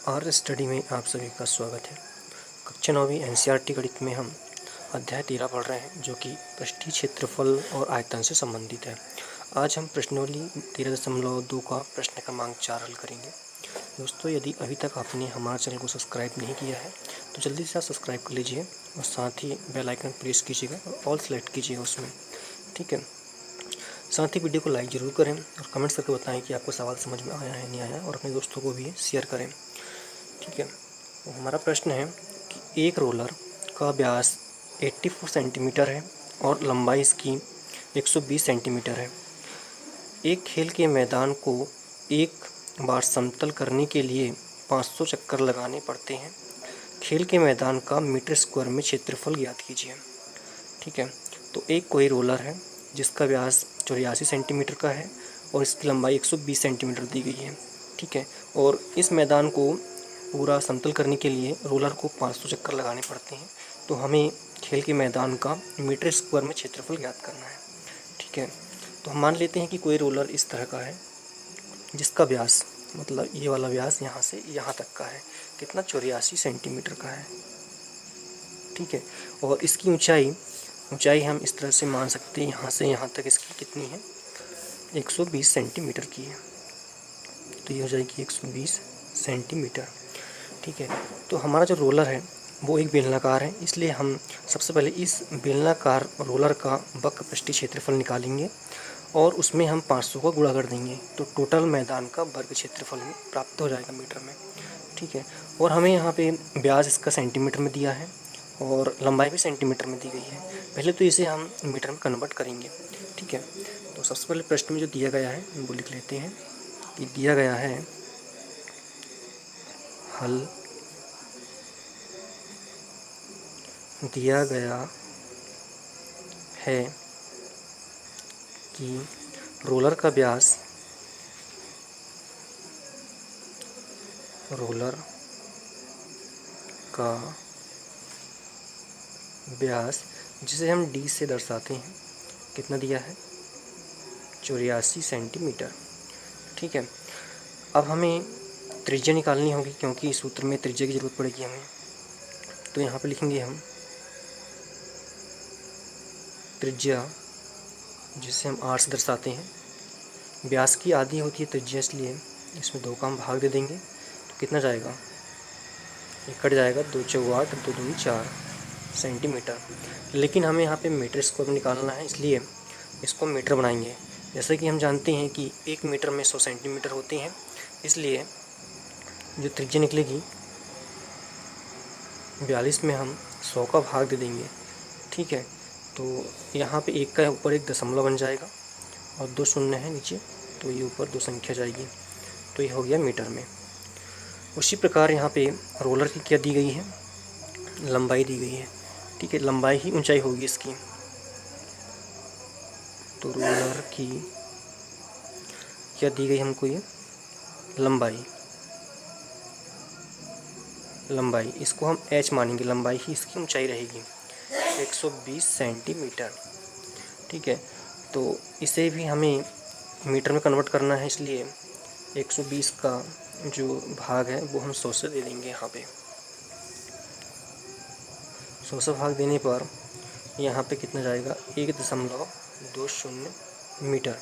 Are study में आप सभी का स्वागत है। कक्षा 9वीं एनसीईआरटी गणित में हम अध्याय 13 पढ़ रहे हैं, जो कि पृष्ठीय क्षेत्रफल और आयतन से संबंधित है। आज हम प्रश्नावली 13.2 का प्रश्न क्रमांक 4 हल करेंगे। दोस्तों, यदि अभी तक आपने हमारे चैनल को सब्सक्राइब नहीं किया है तो जल्दी से सब्सक्राइब कर लीजिए और साथ ही बेल आइकन प्रेस कीजिएगा और ऑल सेलेक्ट कीजिएगा उसमें, ठीक है। साथ ही वीडियो को लाइक ज़रूर करें और कमेंट्स करके बताएं कि आपको सवाल समझ में आया है नहीं आया, और अपने दोस्तों को भी शेयर करें, ठीक है। तो हमारा प्रश्न है कि एक रोलर का व्यास 84 सेंटीमीटर है और लंबाई इसकी 120 सेंटीमीटर है। एक खेल के मैदान को एक बार समतल करने के लिए 500 चक्कर लगाने पड़ते हैं। खेल के मैदान का मीटर स्क्वायर में क्षेत्रफल ज्ञात कीजिए, ठीक है। तो एक कोई रोलर है जिसका व्यास 84 सेंटीमीटर का है और इसकी लंबाई 120 सेंटीमीटर दी गई है, ठीक है। और इस मैदान को पूरा समतल करने के लिए रोलर को 500 चक्कर लगाने पड़ते हैं। तो हमें खेल के मैदान का मीटर स्क्वायर में क्षेत्रफल ज्ञात करना है, ठीक है। तो हम मान लेते हैं कि कोई रोलर इस तरह का है जिसका व्यास, मतलब ये वाला व्यास यहाँ से यहाँ तक का है, कितना 84 सेंटीमीटर का है, ठीक है। और इसकी ऊंचाई हम इस तरह से मान सकते हैं, यहाँ से यहाँ तक इसकी कितनी है, 120 सेंटीमीटर की है। तो ये हो जाएगी 120 सेंटीमीटर, ठीक है। तो हमारा जो रोलर है वो एक बेलनाकार है, इसलिए हम सबसे पहले इस बेलनाकार रोलर का वक्र पृष्ठीय क्षेत्रफल निकालेंगे और उसमें हम 500 का गुणा कर देंगे। तो टोटल मैदान का वर्ग क्षेत्रफल में प्राप्त हो जाएगा मीटर में, ठीक है। और हमें यहाँ पे व्यास इसका सेंटीमीटर में दिया है और लंबाई भी सेंटीमीटर में दी गई है। पहले तो इसे हम मीटर में कन्वर्ट करेंगे, ठीक है। तो सबसे पहले प्रश्न में जो दिया गया है वो लिख लेते हैं कि दिया गया है हल दिया गया है कि रोलर का व्यास जिसे हम d से दर्शाते हैं, कितना दिया है, 84 सेंटीमीटर, ठीक है। अब हमें त्रिज्या निकालनी होगी क्योंकि इस सूत्र में त्रिज्या की ज़रूरत पड़ेगी हमें। तो यहाँ पे लिखेंगे हम त्रिज्या, जिसे हम r से दर्शाते हैं। व्यास की आधी होती है त्रिज्या, इसलिए इसमें 2 का हम भाग दे देंगे। तो कितना जाएगा, ये कट जाएगा, 2 चौक 8, 2 दूनी 4 सेंटीमीटर। लेकिन हमें यहाँ पे मीटर स्क्वायर में निकालना है, इसलिए इसको मीटर बनाएंगे। जैसे कि हम जानते हैं कि 1 मीटर में 100 सेंटीमीटर होते हैं, इसलिए जो त्रिज्या निकलेगी 42 में हम 100 का भाग दे देंगे, ठीक है। तो यहाँ पे 1 का ऊपर एक दशमलव बन जाएगा और 2 शून्य है नीचे, तो ये ऊपर 2 संख्या जाएगी। तो ये हो गया मीटर में। उसी प्रकार यहाँ पे रोलर की क्या दी गई है, लंबाई दी गई है, ठीक है। लंबाई ही ऊंचाई होगी इसकी। तो रोलर की क्या दी गई हमको, ये लंबाई इसको हम h मानेंगे, लंबाई ही इसकी ऊंचाई रहेगी 120 सेंटीमीटर, ठीक है। तो इसे भी हमें मीटर में कन्वर्ट करना है, इसलिए 120 का जो भाग है वो हम 100 से दे देंगे। यहाँ पे 100 से भाग देने पर यहाँ पे कितना जाएगा, 1.20 मीटर।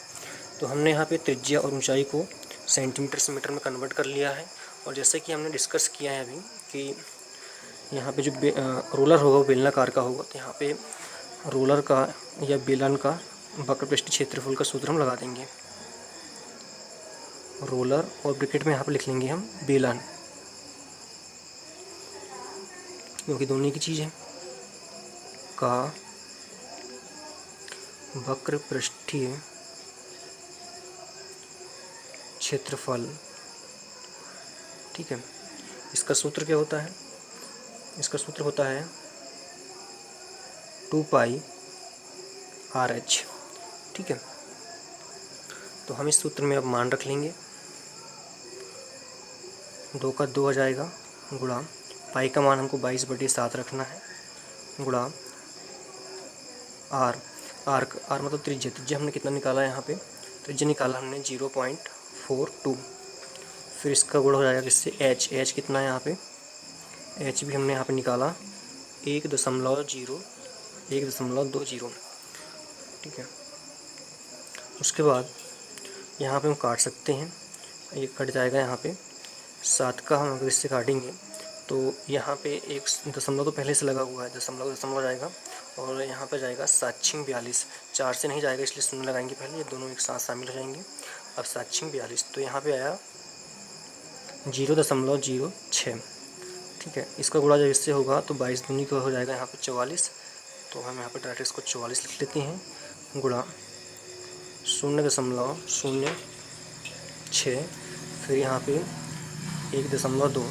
तो हमने यहाँ पे त्रिज्या और ऊंचाई को सेंटीमीटर से मीटर में कन्वर्ट कर लिया है। और जैसे कि हमने डिस्कस किया है अभी कि यहाँ पे जो रोलर होगा वो बेलनाकार का होगा, तो यहाँ पे रोलर का या बेलन का वक्र पृष्ठीय क्षेत्रफल का सूत्र हम लगा देंगे। रोलर और ब्रैकेट में यहाँ पे लिख लेंगे हम बेलन, क्योंकि दोनों की चीज़ है, का वक्र पृष्ठीय क्षेत्रफल, ठीक है। इसका सूत्र क्या होता है, इसका सूत्र होता है 2 पाई RH, ठीक है। तो हम इस सूत्र में अब मान रख लेंगे, 2 का 2 आ जाएगा, गुणा पाई का मान हमको 22/7 रखना है, गुणा आर मतलब त्रिज्या हमने कितना निकाला है, यहाँ पे त्रिज्या निकाला हमने 0.42। फिर इसका गुणा हो जाएगा किससे, एच कितना है यहाँ पे, एच भी हमने यहाँ पे निकाला 1.20, ठीक है। उसके बाद यहाँ पे हम काट सकते हैं, ये कट जाएगा यहाँ पे, 7 का हम अगर इससे काटेंगे तो यहाँ पे एक दशमलव तो पहले से लगा हुआ है, दशमलव जाएगा और यहाँ पे जाएगा 7×42, 4 से नहीं जाएगा इसलिए शून्य लगाएंगे पहले, ये दोनों एक साथ शामिल हो जाएंगे। अब 7×42 तो यहाँ पे आया 0.06, ठीक है। इसका गुणा जब इससे होगा तो 22 दूनी का हो जाएगा यहाँ पे 44, तो हम यहाँ पे डायरेक्ट इसको 44 लिख लेते हैं, गुणा 0.06, फिर यहाँ पे 1.2,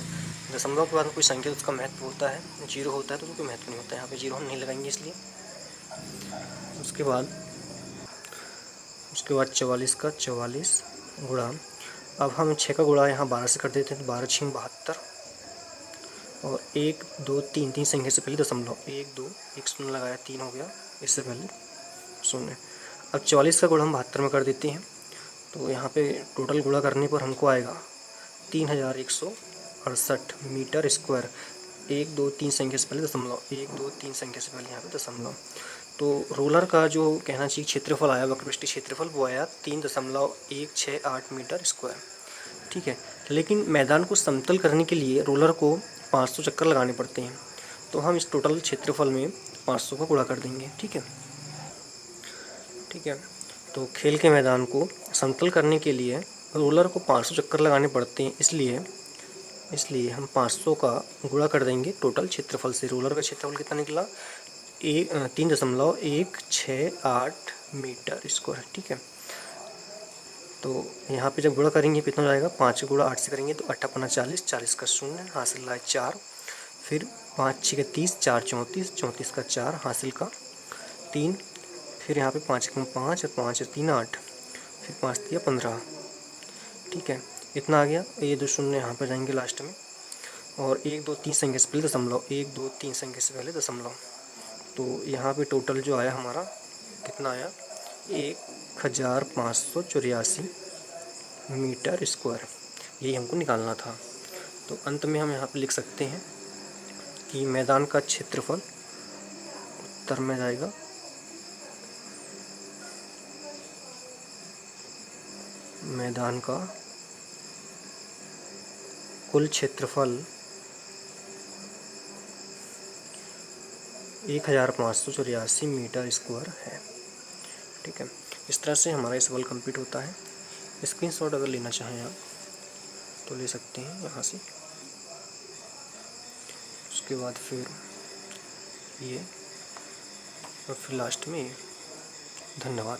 दशमलव के बाद कोई संख्या उसका महत्व होता है, 0 होता है तो कोई महत्व नहीं होता है, यहाँ पे 0 हम नहीं लगाएंगे इसलिए। उसके बाद 44 का 44 गुणा, अब हम 6 का गुणा यहाँ 12 से कर देते हैं तो 12×6 = 72 और 1 2 3 3 संख्या से पहले दशमलव, 1 2 1 शून्य लगाया, 3 हो गया, इससे पहले शून्य। अब 44 का गुणा हम 72 में कर देते हैं तो यहाँ पे टोटल गुणा करने पर हमको आएगा 3168 मीटर स्क्वायर। 1 2 3 संख्या से पहले दशमलव, 1 2 3 संख्या से पहले यहाँ पे दशमलव। तो रोलर का जो कहना चाहिए क्षेत्रफल आया, वक्रपृष्ठीय क्षेत्रफल, वो आया 3.168 मीटर स्क्वायर, ठीक है। लेकिन मैदान को समतल करने के लिए रोलर को 500 चक्कर लगाने पड़ते हैं, तो हम इस टोटल क्षेत्रफल में 500 का गुणा कर देंगे, ठीक है। तो खेल के मैदान को समतल करने के लिए रोलर को 500 चक्कर लगाने पड़ते हैं, इसलिए हम 500 का गुणा कर देंगे टोटल क्षेत्रफल से। रोलर का क्षेत्रफल कितना निकला, 3.168 मीटर स्क्वायर, ठीक है। तो यहाँ पे जब गुणा करेंगे कितना हो जाएगा, 5 गुणा 8 से करेंगे तो 8 × 5 = 40, 40 का 0 हासिल रहा 4, फिर 5 6 = 30, 4 34, 34 का 4 हासिल का 3, फिर यहाँ पे 5 × 5 और 5 3 8, फिर 5 3 15, ठीक है। इतना आ गया, ये 2 शून्य यहाँ पर जाएंगे लास्ट में, और 1 2 3 संख्या से पहले दशमलव, 1 2 3 संख्या से पहले दशमलव। तो यहाँ पे टोटल जो आया हमारा कितना आया, 1584 मीटर स्क्वायर, यही हमको निकालना था। तो अंत में हम यहाँ पे लिख सकते हैं कि मैदान का क्षेत्रफल उत्तर में जाएगा मैदान का कुल क्षेत्रफल 1584 मीटर स्क्वायर है, ठीक है। इस तरह से हमारा ये सवाल कंप्लीट होता है। स्क्रीनशॉट अगर लेना चाहें आप तो ले सकते हैं यहाँ से। उसके बाद फिर ये और फिर लास्ट में धन्यवाद।